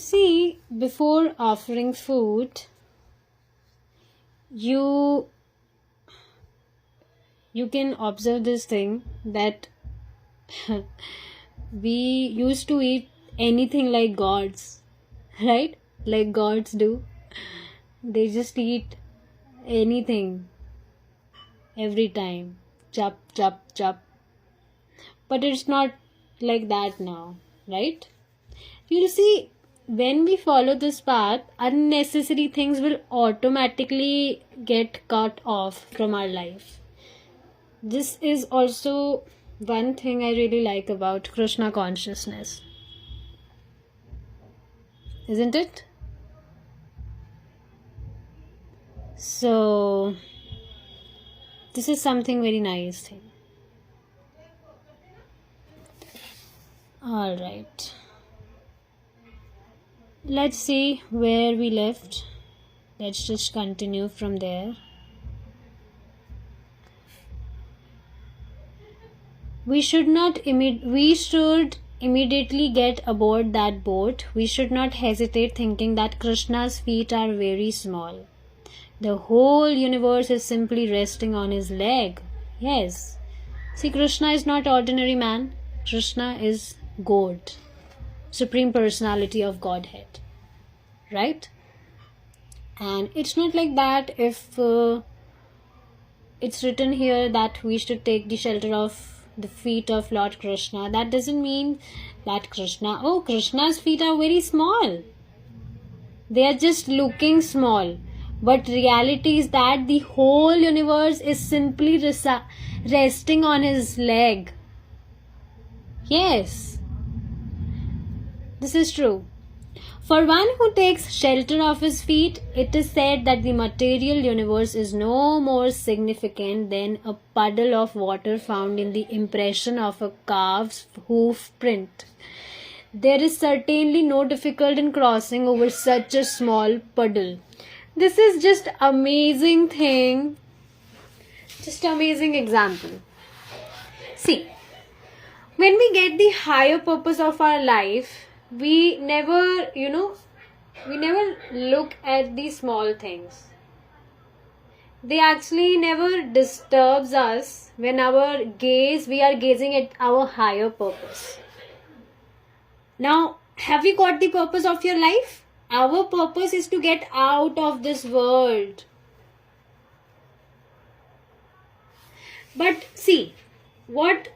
See, before offering food, you can observe this thing that we used to eat anything like gods, right? Like gods do. They just eat anything every time. Chop, chop, chop. But it's not like that now, right? You'll see, when we follow this path, unnecessary things will automatically get cut off from our life. This is also one thing I really like about Krishna consciousness. Isn't it? So, this is something very nice thing. Alright. Let's see where we left. Let's just continue from there. We should immediately get aboard that boat. We should not hesitate thinking that Krishna's feet are very small. The whole universe is simply resting on his leg. Yes. See, Krishna is not ordinary man. Krishna is God, Supreme Personality of Godhead. Right? And it's not like that if it's written here that we should take the shelter of the feet of Lord Krishna. That doesn't mean that Krishna's feet are very small. They are just looking small. But reality is that the whole universe is simply resting on his leg. Yes. This is true. For one who takes shelter of his feet, it is said that the material universe is no more significant than a puddle of water found in the impression of a calf's hoof print. There is certainly no difficulty in crossing over such a small puddle. This is just amazing thing. Just amazing example. See, when we get the higher purpose of our life, we never look at the small things. They actually never disturbs us when we are gazing at our higher purpose. Now, have you got the purpose of your life? Our purpose is to get out of this world. But see, what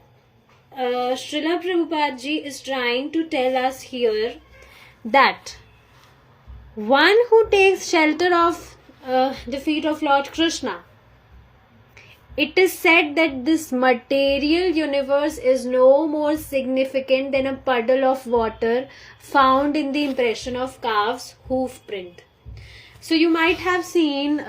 Srila Prabhupada ji is trying to tell us here, that one who takes shelter of the feet of Lord Krishna, it is said that this material universe is no more significant than a puddle of water found in the impression of calf's hoof print. So you might have seen,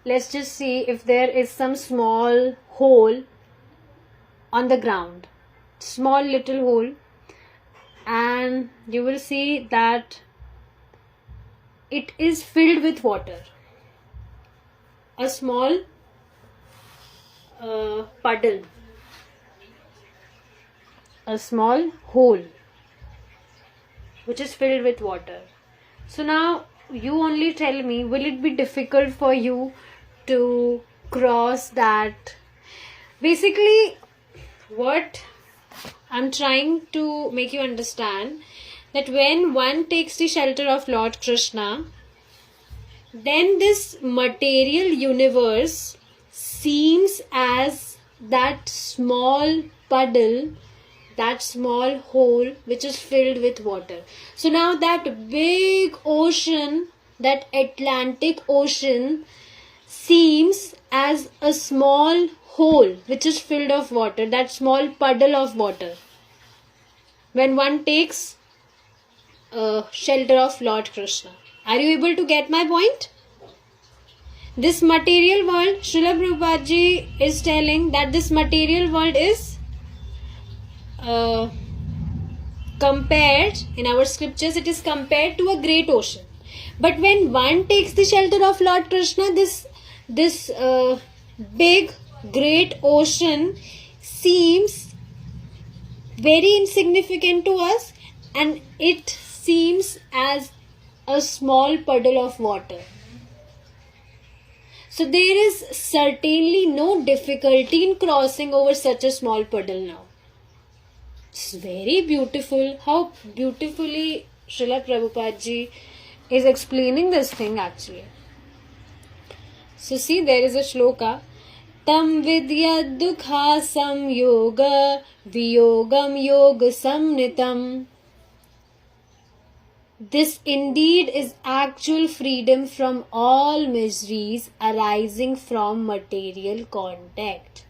let's just see if there is some small hole on the ground, small little hole, and you will see that it is filled with water. A small puddle, a small hole which is filled with water. So now you only tell me, will it be difficult for you to cross that? Basically, what I'm trying to make you understand, that when one takes the shelter of Lord Krishna, then this material universe seems as that small puddle, that small hole which is filled with water. So now that big ocean, that Atlantic Ocean, seems as a small hole which is filled of water, that small puddle of water, when one takes shelter of Lord Krishna. Are you able to get my point? This material world, Srila Prabhupada ji is telling that this material world is compared, in our scriptures it is compared to a great ocean. But when one takes the shelter of Lord Krishna, this big great ocean seems very insignificant to us, and it seems as a small puddle of water. So there is certainly no difficulty in crossing over such a small puddle now. It's very beautiful how beautifully Srila Prabhupada ji is explaining this thing actually. So see, there is a shloka. Tam vidyad dukha samyoga viyogam yoga samnitam. This indeed is actual freedom from all miseries arising from material contact.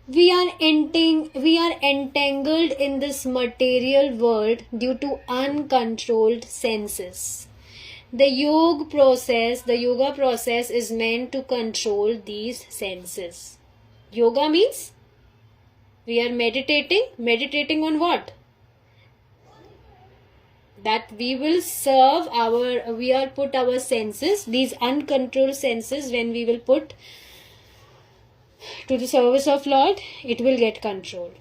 We are entangled in this material world due to uncontrolled senses. The yoga process is meant to control these senses. Yoga means we are meditating on what? That we will put our senses, these uncontrolled senses, when we will put to the service of Lord, it will get controlled.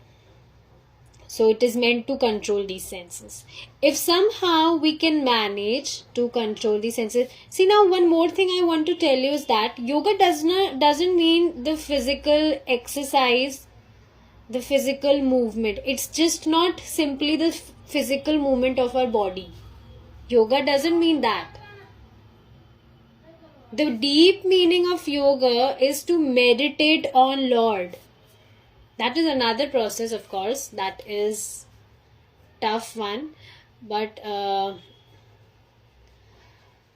So it is meant to control these senses. If somehow we can manage to control these senses. See, now one more thing I want to tell you is that yoga doesn't mean the physical exercise, the physical movement. It's just not simply the physical movement of our body. Yoga doesn't mean that. The deep meaning of yoga is to meditate on Lord. That is another process, of course. That is tough one. But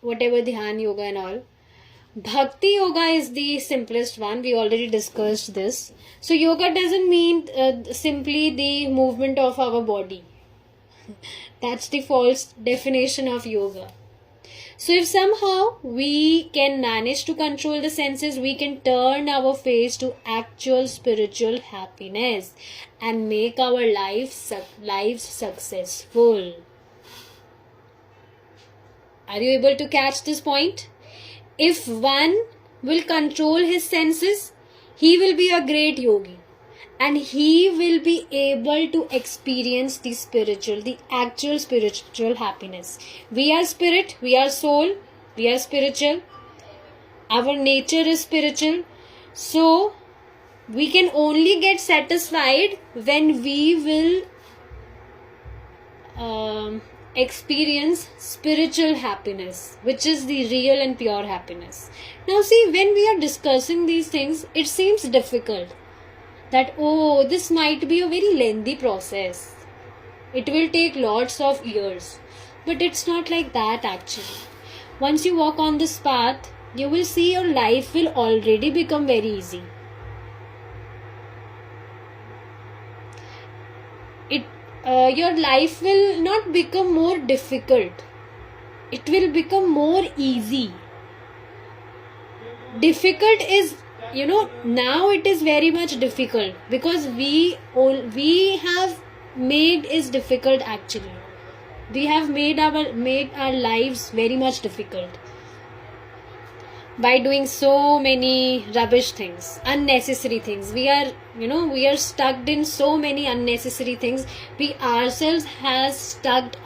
whatever dhyan yoga and all. Bhakti yoga is the simplest one. We already discussed this. So yoga doesn't mean simply the movement of our body. That's the false definition of yoga. So if somehow we can manage to control the senses, we can turn our face to actual spiritual happiness and make our lives successful. Are you able to catch this point? If one will control his senses, he will be a great yogi. And he will be able to experience the actual spiritual happiness. We are spirit, we are soul, we are spiritual. Our nature is spiritual. So, we can only get satisfied when we will experience spiritual happiness, which is the real and pure happiness. Now see, when we are discussing these things, it seems difficult. That, this might be a very lengthy process. It will take lots of years. But it's not like that actually. Once you walk on this path, you will see your life will already become very easy. Your life will not become more difficult. It will become more easy. Difficult is, now it is very much difficult because we have made is difficult actually. We have made our lives very much difficult by doing so many rubbish things, unnecessary things. We are stuck in so many unnecessary things. We ourselves have stuck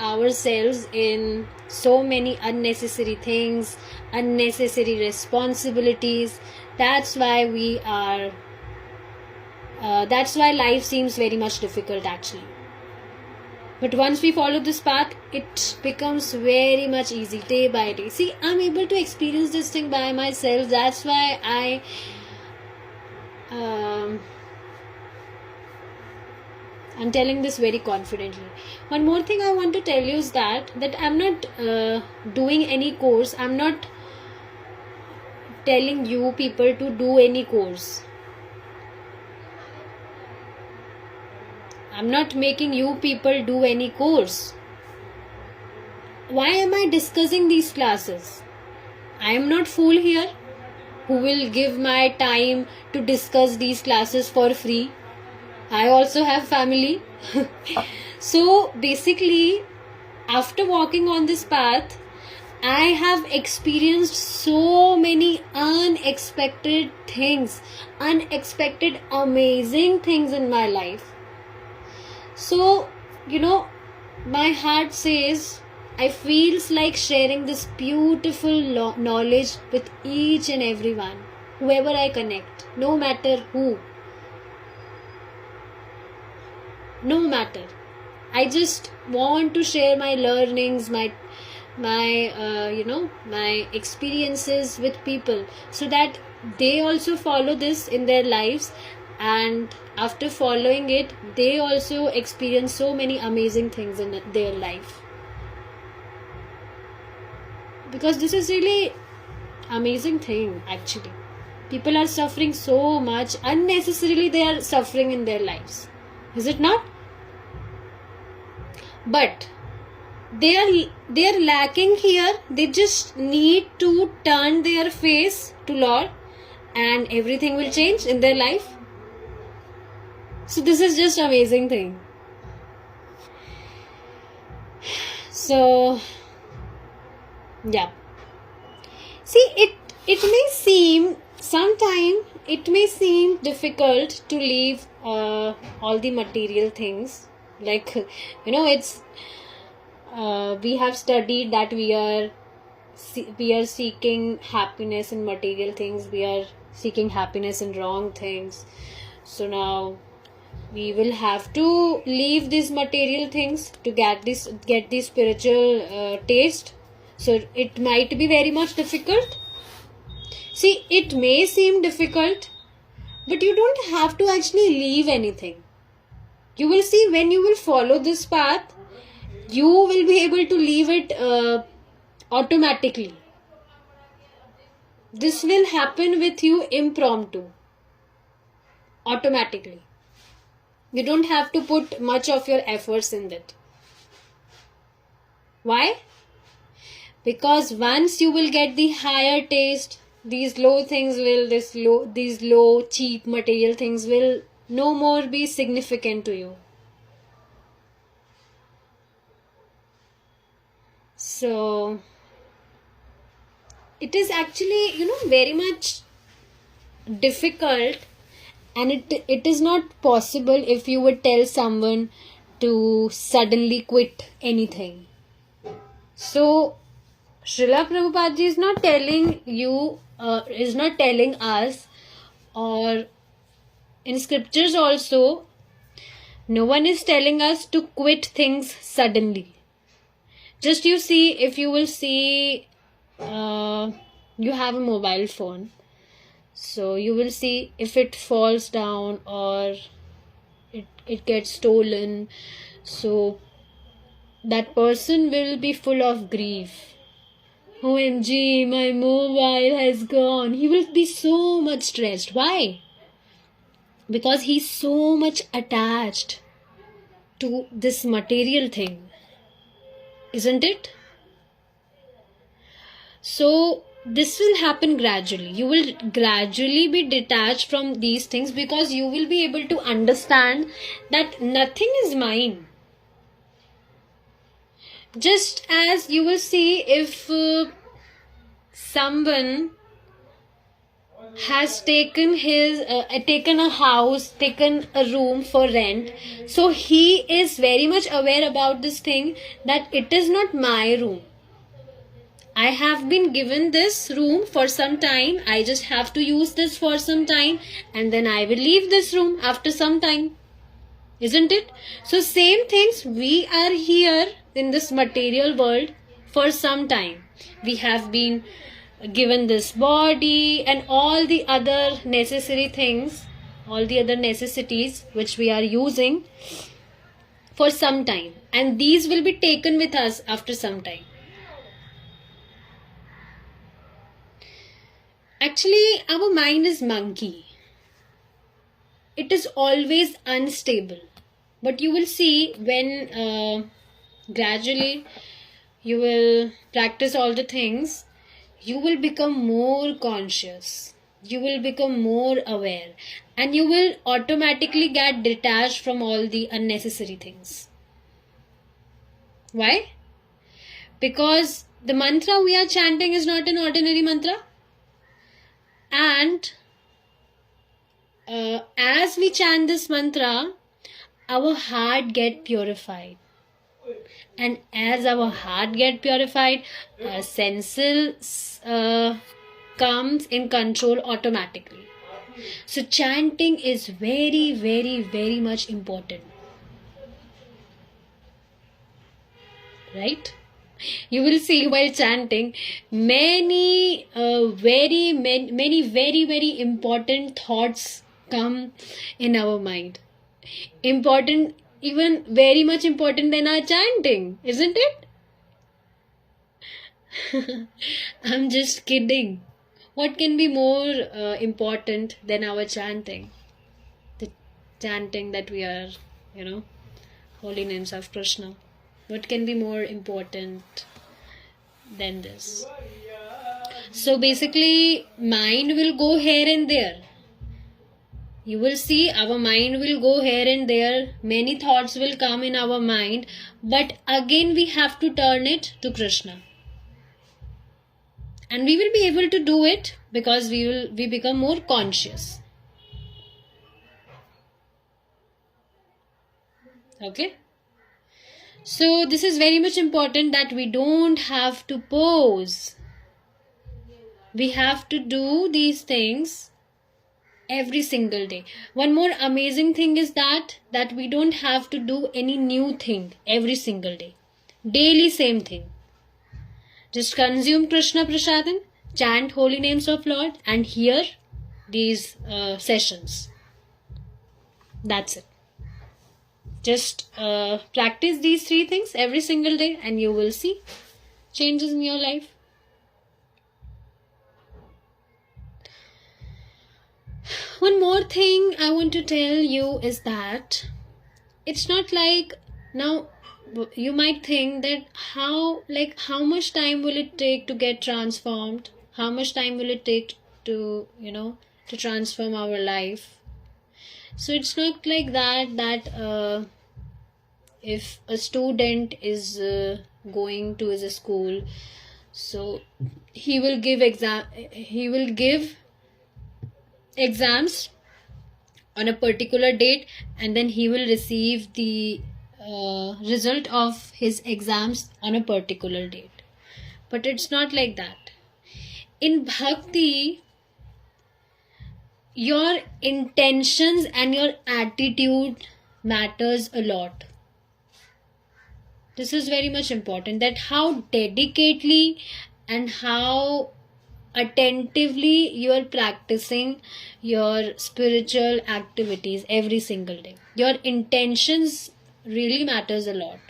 ourselves in so many unnecessary things, unnecessary responsibilities. That's why life seems very much difficult actually. But once we follow this path, it becomes very much easy day by day. See, I'm able to experience this thing by myself. That's why I'm telling this very confidently. One more thing I want to tell you is that I'm not doing any course. I'm not telling you people to do any course. I'm not making you people do any course. Why am I discussing these classes? I am not fool here who will give my time to discuss these classes for free. I also have family. So basically, after walking on this path, I have experienced so many unexpected things, unexpected amazing things in my life. So, my heart says, I feels like sharing this beautiful knowledge with each and everyone, whoever I connect, no matter who. No matter. I just want to share my learnings, my experiences with people, so that they also follow this in their lives, and after following it, they also experience so many amazing things in their life. Because this is really amazing thing. Actually, people are suffering so much unnecessarily. They are suffering in their lives, is it not? But they are lacking here. They just need to turn their face to Lord, and everything will change in their life. So this is just amazing thing. So yeah, see, it may seem sometimes it may seem difficult to leave all the material things. Like, it's we have studied that we are seeking happiness in material things. We are seeking happiness in wrong things. So now we will have to leave these material things to get this spiritual taste. So it might be very much difficult. See, it may seem difficult, but you don't have to actually leave anything. You will see, when you will follow this path, you will be able to leave it automatically. This will happen with you impromptu, automatically. You don't have to put much of your efforts in it. Why? Because once you will get the higher taste, these low things will, these low, cheap material things will no more be significant to you. So it is actually, very much difficult, and it is not possible if you would tell someone to suddenly quit anything. So Srila Prabhupada ji is not telling you, is not telling us, or in scriptures also, no one is telling us to quit things suddenly. Just you see, if you will see, you have a mobile phone. So you will see, if it falls down or it gets stolen, so that person will be full of grief. OMG, my mobile has gone. He will be so much stressed. Why? Because he's so much attached to this material thing, isn't it? So this will happen gradually. You will gradually be detached from these things, because you will be able to understand that nothing is mine. Just as you will see, if someone has taken a house, taken a room for rent, so he is very much aware about this thing, that it is not my room. I have been given this room for some time. I just have to use this for some time, and then I will leave this room after some time. Isn't it? So same things, we are here in this material world for some time. We have been given this body and all the other necessary things, all the other necessities which we are using for some time, and these will be taken with us after some time. Actually, our mind is monkey. It is always unstable. But you will see, when gradually you will practice all the things, you will become more conscious. You will become more aware. And you will automatically get detached from all the unnecessary things. Why? Because the mantra we are chanting is not an ordinary mantra. And as we chant this mantra, our heart get purified. And as our heart get purified, our senses comes in control automatically. So chanting is very, very, very much important. Right? You will see while chanting many very important thoughts come in our mind. Important, even very much important than our chanting, isn't it? I'm just kidding. What can be more important than our chanting? The chanting that we are, holy names of Krishna. What can be more important than this? So basically, mind will go here and there. You will see our mind will go here and there. Many thoughts will come in our mind. But again, we have to turn it to Krishna. And we will be able to do it because we become more conscious. Okay? So this is very much important that we don't have to pose. We have to do these things every single day. One more amazing thing is that we don't have to do any new thing every single day. Daily same thing. Just consume Krishna Prasadam, chant holy names of Lord, and hear these sessions. That's it. Just practice these 3 things every single day and you will see changes in your life. One more thing I want to tell you is that it's not like, now you might think that how much time will it take to get transformed? How much time will it take to transform our life? So it's not like that if a student is going to his school, so he will give exams on a particular date and then he will receive the result of his exams on a particular date. But it's not like that. In bhakti, your intentions and your attitude matters a lot. This is very much important, that how dedicatedly and how attentively you are practicing your spiritual activities every single day. Your intentions really matters a lot.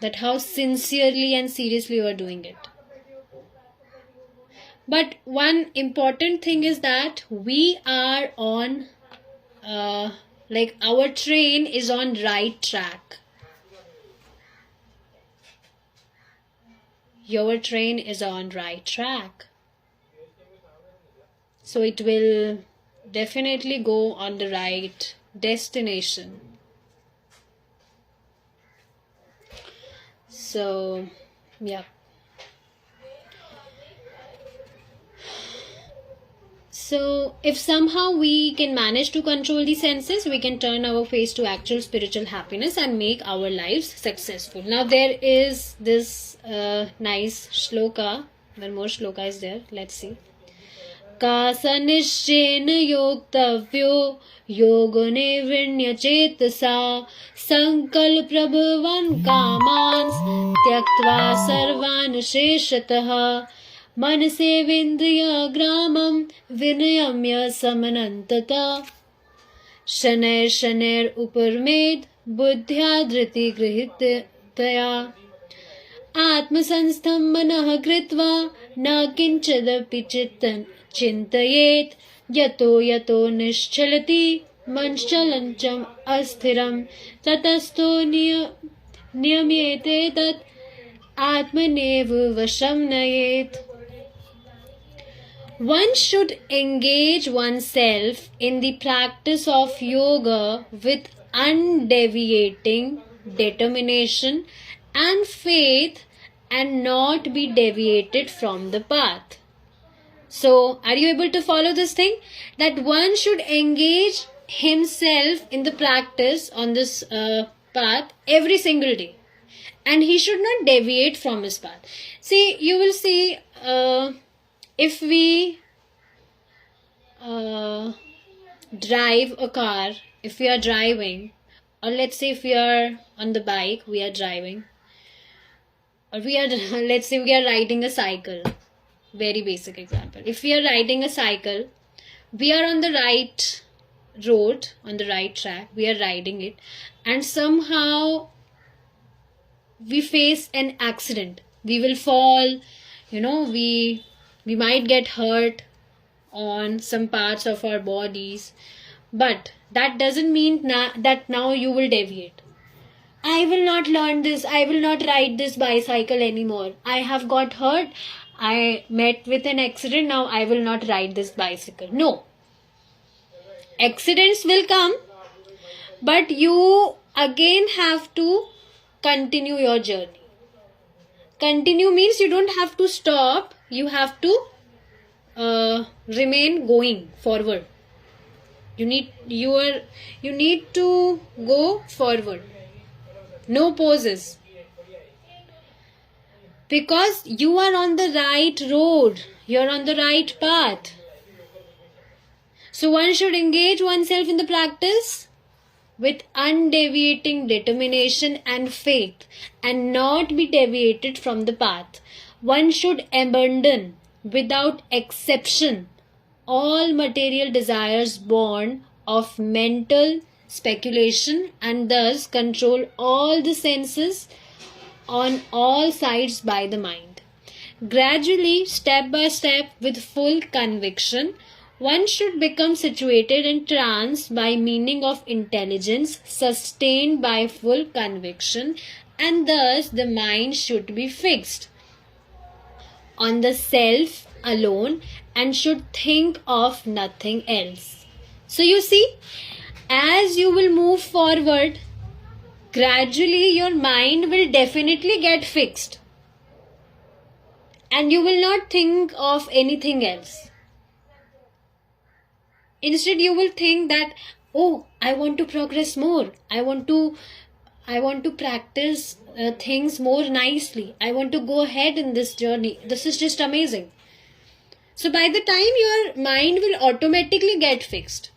That how sincerely and seriously you are doing it. But one important thing is that we are on, our train is on right track. Your train is on right track. So it will definitely go on the right destination. So, yeah. So, if somehow we can manage to control the senses, we can turn our face to actual spiritual happiness and make our lives successful. Now, there is this nice shloka. One more shloka is there. Let's see. कासनिश्चेन योक्तव्यो योगने विण्यचेतसा संकल्पप्रभवान् कामान् त्यक्त्वा सर्वान् शेषतः मनसेवेन्द्रियग्रामं विनियम्य समनन्तता शनैः शनैः उपरमेद् बुद्ध्या धृतिगृहीतया आत्मसंस्थं मनः कृत्वा न किञ्चिदपि चिन्तयेत् यतो यतो निश्चलति मनश्चलञ्चम् अस्थिरं ततस्तो नियम्येते तत् आत्मनेव वशं नयेत्. One should engage oneself in the practice of yoga with undeviating determination and faith and not be deviated from the path. So, are you able to follow this thing? That one should engage himself in the practice on this path every single day. And he should not deviate from his path. See, you will see, if we drive a car, if we are driving, or let's say if we are on the bike, we are driving, or let's say we are riding a cycle. Very basic example. If we are riding a cycle, we are on the right road, on the right track, we are riding it, and somehow we face an accident. We will fall, we might get hurt on some parts of our bodies, but that doesn't mean that now you will deviate. I will not learn this, I will not ride this bicycle anymore. I have got hurt, I met with an accident, now I will not ride this bicycle. No. Accidents will come, but you again have to continue your journey. Continue means you don't have to stop, you have to remain going forward. You need to go forward. No poses. Because you are on the right road, you are on the right path. So one should engage oneself in the practice with undeviating determination and faith, and not be deviated from the path. One should abandon without exception all material desires born of mental speculation, and thus control all the senses on all sides by the mind. Gradually, step by step, with full conviction, one should become situated in trance by meaning of intelligence, sustained by full conviction, and thus the mind should be fixed on the self alone and should think of nothing else. So you see, as you will move forward, gradually your mind will definitely get fixed, and you will not think of anything else. Instead, you will think that, oh, I want to progress more. I want to practice things more nicely. I want to go ahead in this journey. This is just amazing. So by the time your mind will automatically get fixed.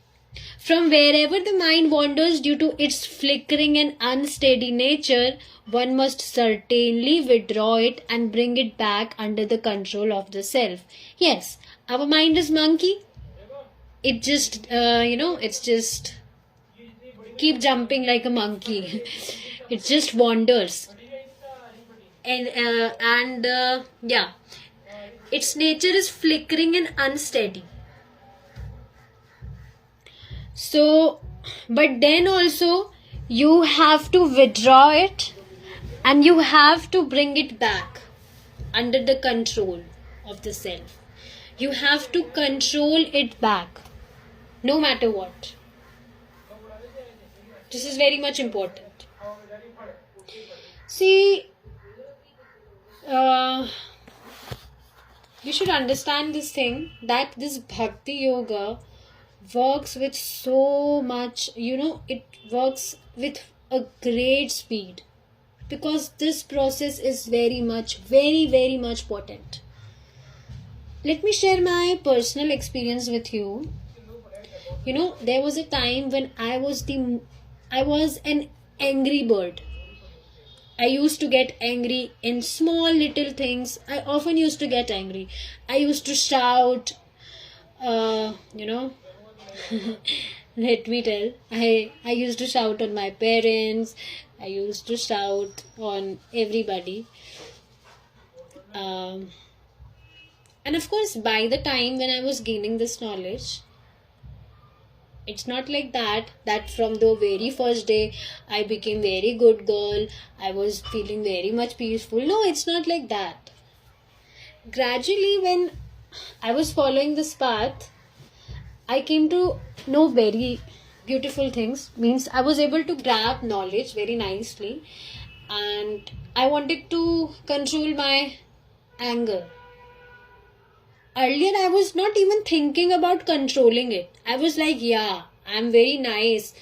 From wherever the mind wanders due to its flickering and unsteady nature, one must certainly withdraw it and bring it back under the control of the self. Yes, our mind is monkey. It just, it's just keep jumping like a monkey. It just wanders. And its nature is flickering and unsteady. So, but then also you have to withdraw it and you have to bring it back under the control of the self. You have to control it back, no matter what. This is very much important. See, you should understand this thing, that this bhakti yoga works with so much, it works with a great speed, because this process is very much potent. Let me share my personal experience with you. There was a time when I was an angry bird. I used to get angry in small little things. I often used to get angry. I used to shout, let me tell, I used to shout on my parents. I used to shout on everybody. And of course, by the time when I was gaining this knowledge, it's not like that from the very first day I became very good girl, I was feeling very much peaceful. No, it's not like that. Gradually, when I was following this path, I came to know very beautiful things. Means I was able to grab knowledge very nicely, and I wanted to control my anger. Earlier, I was not even thinking about controlling it. I was like, yeah, I'm very nice.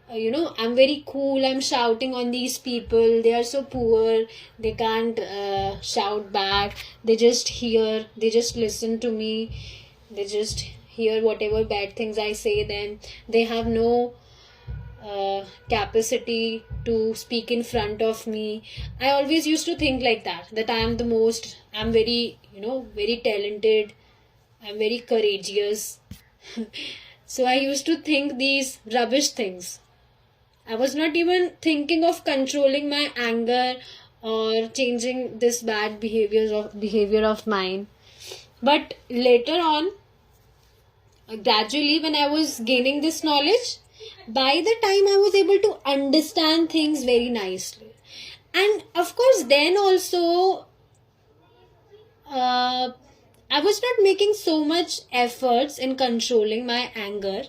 I'm very cool. I'm shouting on these people. They are so poor. They can't shout back. They just hear. They just listen to me. They just hear whatever bad things I say them. They have no capacity to speak in front of me. I always used to think like that I'm very, very talented, I'm very courageous. So I used to think these rubbish things. I was not even thinking of controlling my anger or changing this bad behavior of mine. But later on, gradually when I was gaining this knowledge, by the time I was able to understand things very nicely. And of course, then also, I was not making so much efforts in controlling my anger.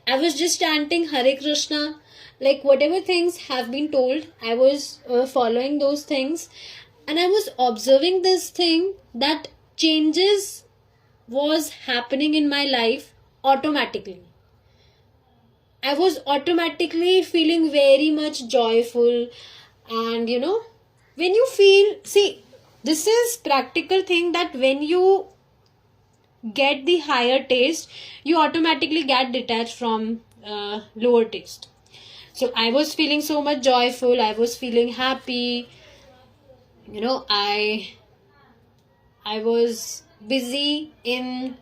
I was just chanting Hare Krishna. Like whatever things have been told, I was following those things. And I was observing this thing that changes was happening in my life automatically. I was automatically feeling very much joyful. And when you feel, see, this is practical thing that when you get the higher taste, you automatically get detached from lower taste. So I was feeling so much joyful. I was feeling happy. I was busy in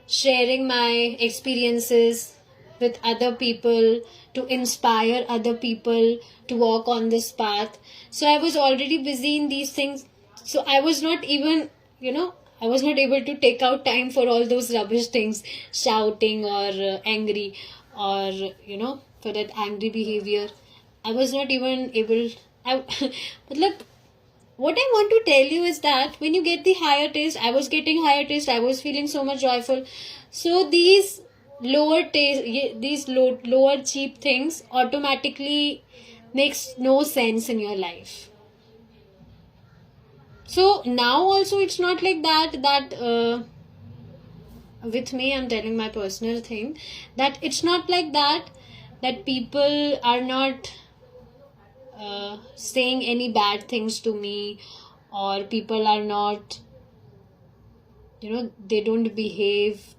sharing my experiences with other people, to inspire other people to walk on this path. So I was already busy in these things. So I was not even, I was not able to take out time for all those rubbish things, shouting or angry, or, for that angry behavior. I was not even able. But look, what I want to tell you is that when you get the higher taste, I was getting higher taste, I was feeling so much joyful. So these lower taste, these lower cheap things automatically makes no sense in your life. So now also it's not like that with me, I'm telling my personal thing, that it's not like that people are not saying any bad things to me, or people are not, they don't behave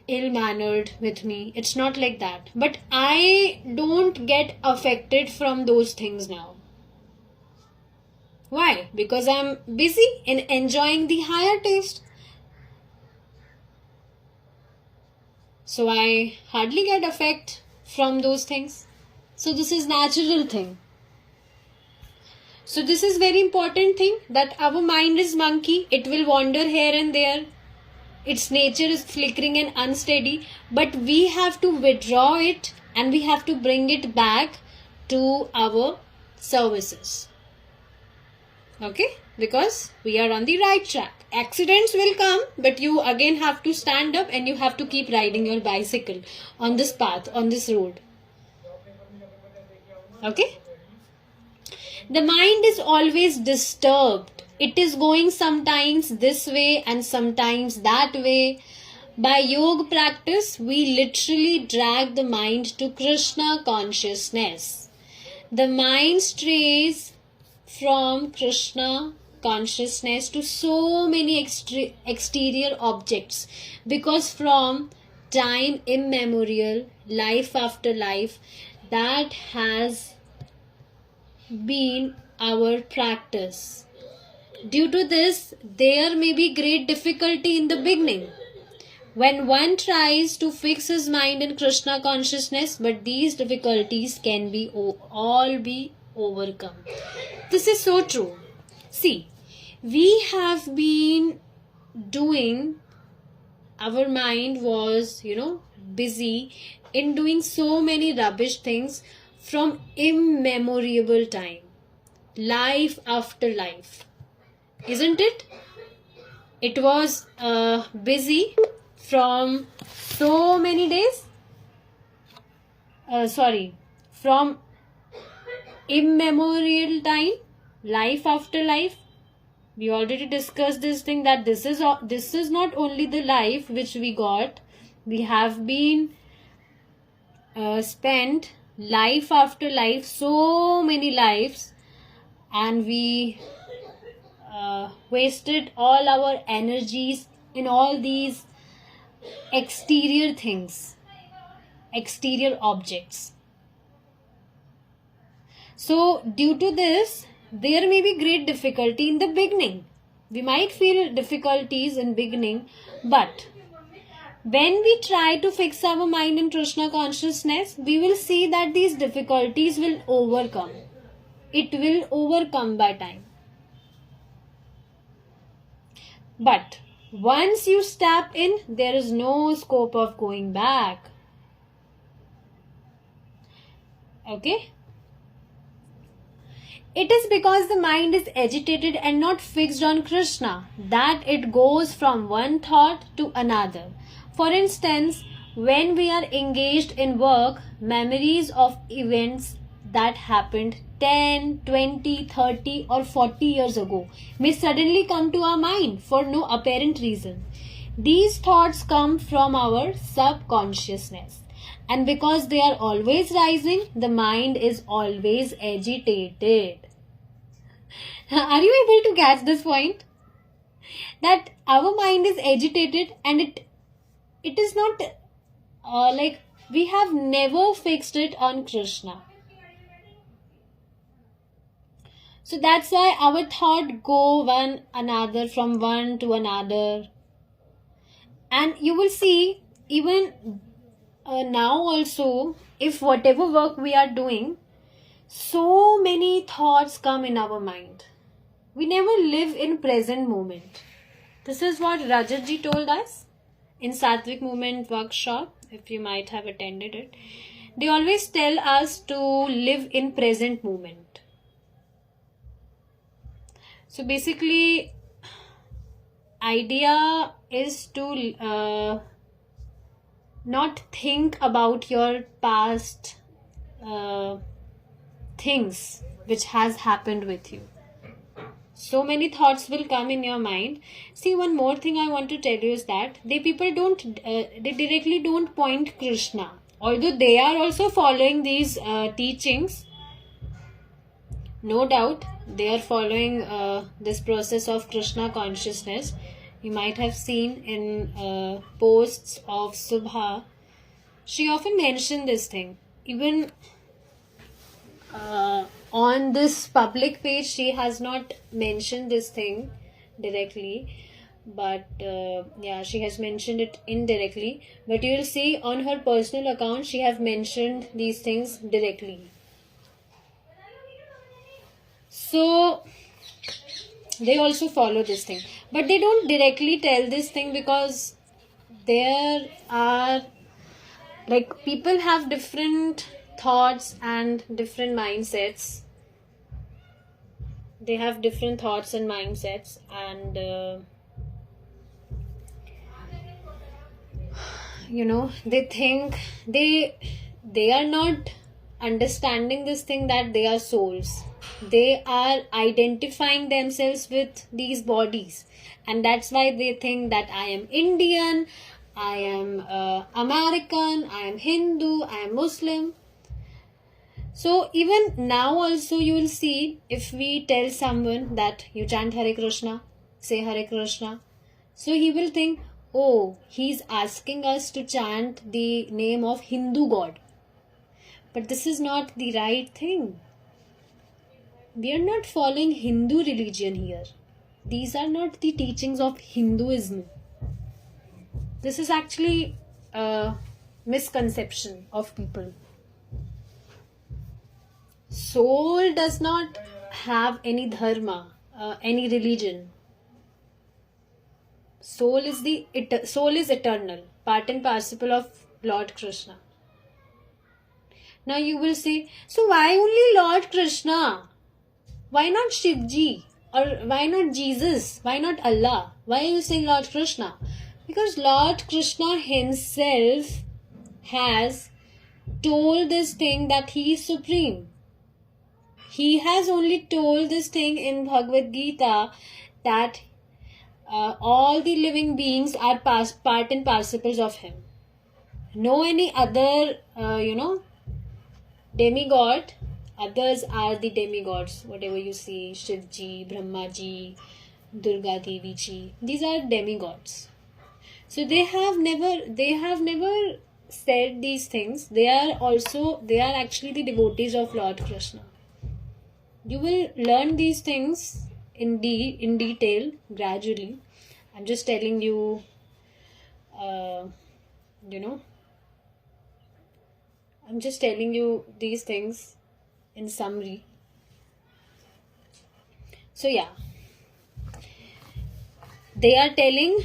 ill-mannered with me. It's not like that. But I don't get affected from those things now. Why? Because I'm busy in enjoying the higher taste. So I hardly get affected from those things. So this is natural thing. So this is very important thing, that our mind is monkey. It will wander here and there. Its nature is flickering and unsteady. But we have to withdraw it and we have to bring it back to our services. Okay? Because we are on the right track. Accidents will come, but you again have to stand up and you have to keep riding your bicycle on this path, on this road. Okay? The mind is always disturbed. It is going sometimes this way and sometimes that way. By yoga practice, we literally drag the mind to Krishna consciousness. The mind strays from Krishna consciousness to so many exterior objects, because from time immemorial, life after life, that has been our practice. Due to this, there may be great difficulty in the beginning when one tries to fix his mind in Krishna consciousness, but these difficulties can be all be overcome. This is so true. See, we have been doing, our mind was, busy in doing so many rubbish things from immemorable time, life after life. Isn't it? It was busy from so many days. from immemorial time, life after life. We already discussed this thing, that this is not only the life which we got. We have been spent life after life, so many lives, and we wasted all our energies in all these exterior things, exterior objects. So due to this, there may be great difficulty in the beginning. We might feel difficulties in beginning, but when we try to fix our mind in Krishna consciousness, we will see that these difficulties will overcome. It will overcome by time. But once you step in, there is no scope of going back. Okay? It is because the mind is agitated and not fixed on Krishna that it goes from one thought to another. For instance, when we are engaged in work, memories of events that happened 10, 20, 30 or 40 years ago may suddenly come to our mind for no apparent reason. These thoughts come from our subconsciousness, and because they are always rising, the mind is always agitated. Are you able to catch this point? That our mind is agitated, and it is not like we have never fixed it on Krishna. So that's why our thought go from one to another. And you will see, even now also, if whatever work we are doing, so many thoughts come in our mind. We never live in present moment. This is what Rajat ji told us in Sattvic Movement workshop, if you might have attended it. They always tell us to live in present moment. So basically, idea is to not think about your past things which has happened with you. So many thoughts will come in your mind. See, one more thing I want to tell you is that they directly don't point Krishna. Although they are also following these teachings, no doubt they are following this process of Krishna consciousness. You might have seen in posts of Subha, she often mentioned this thing. Even on this public page, she has not mentioned this thing directly, but she has mentioned it indirectly. But you will see on her personal account, she has mentioned these things directly. So they also follow this thing, but they don't directly tell this thing, because there are, like, people have different thoughts and different mindsets. They have different thoughts and mindsets, and they think they are not understanding this thing, that they are souls. They are identifying themselves with these bodies, and that's why they think that I am Indian, I am American, I am Hindu, I am Muslim. So even now also you will see, if we tell someone that you chant Hare Krishna, say Hare Krishna, so he will think, oh, he's asking us to chant the name of Hindu god. But this is not the right thing. We are not following Hindu religion here. These are not the teachings of Hinduism. This is actually a misconception of people. Soul does not have any dharma, any religion. Soul is eternal, part and parcel of Lord Krishna. Now you will say, so why only Lord Krishna? Why not Shivji? Or why not Jesus? Why not Allah? Why are you saying Lord Krishna? Because Lord Krishna himself has told this thing that he is supreme. He has only told this thing in Bhagavad Gita that all the living beings are part and particles of him. No any other, demigod. Others are the demigods. Whatever you see, Shivji, Brahmaji, Durga Devi ji. These are demigods. So they have never said these things. They are actually the devotees of Lord Krishna. You will learn these things in detail gradually. I'm just telling you, I'm just telling you these things in summary. So yeah, they are telling,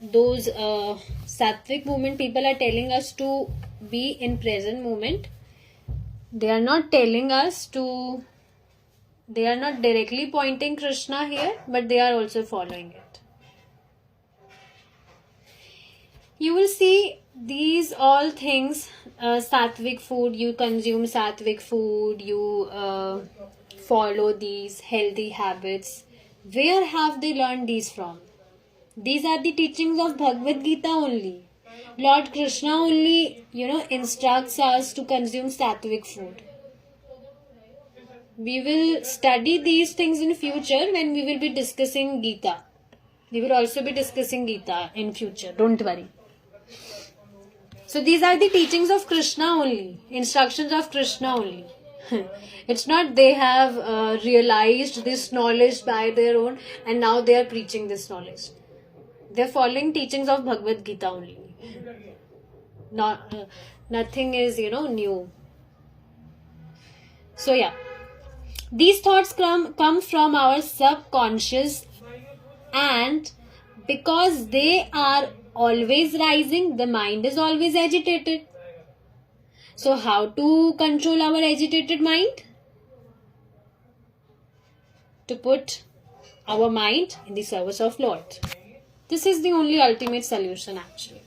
those sattvic movement people are telling us to be in present moment. They are not telling us to, they are not directly pointing Krishna here, but they are also following it. You will see these all things, sattvic food, you consume sattvic food, you follow these healthy habits. Where have they learned these from? These are the teachings of Bhagavad Gita only. Lord Krishna only, instructs us to consume sattvic food. We will study these things in future when we will be discussing Gita. We will also be discussing Gita in future. Don't worry. So these are the teachings of Krishna only. Instructions of Krishna only. It's not they have realized this knowledge by their own and now they are preaching this knowledge. They are following teachings of Bhagavad Gita only. Nothing is, new. So yeah. These thoughts come from our subconscious, and because they are always rising, the mind is always agitated. So how to control our agitated mind? To put our mind in the service of Lord. This is the only ultimate solution actually.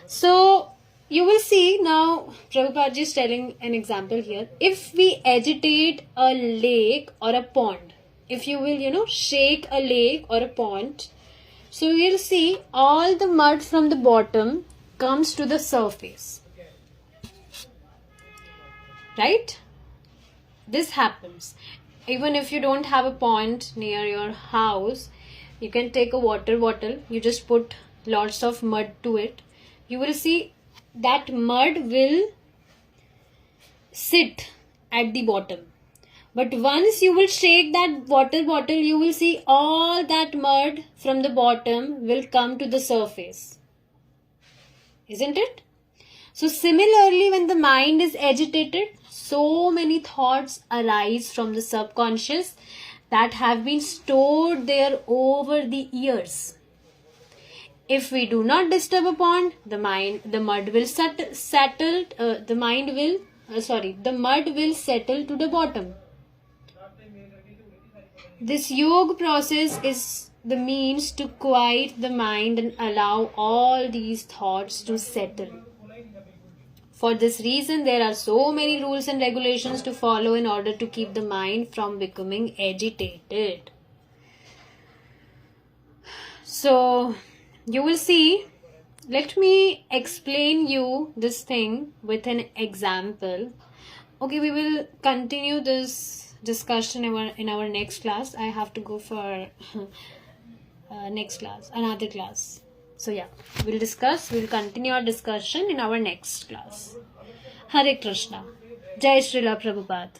So you will see now, Prabhupada is telling an example here. If we agitate a lake or a pond, if you will, shake a lake or a pond, so you will see all the mud from the bottom comes to the surface. Right? This happens. Even if you don't have a pond near your house, you can take a water bottle, you just put lots of mud to it. You will see that mud will sit at the bottom. But once you will shake that water bottle, you will see all that mud from the bottom will come to the surface. Isn't it? So similarly, when the mind is agitated, so many thoughts arise from the subconscious that have been stored there over the years. If we do not disturb a pond, the mud will settle to the bottom. This yoga process is the means to quiet the mind and allow all these thoughts to settle. For this reason, there are so many rules and regulations to follow in order to keep the mind from becoming agitated. So, you will see, let me explain you this thing with an example. Okay, we will continue this discussion in our next class. I have to go for another class. So yeah, we'll continue our discussion in our next class. Hare Krishna. Jai Srila Prabhupada.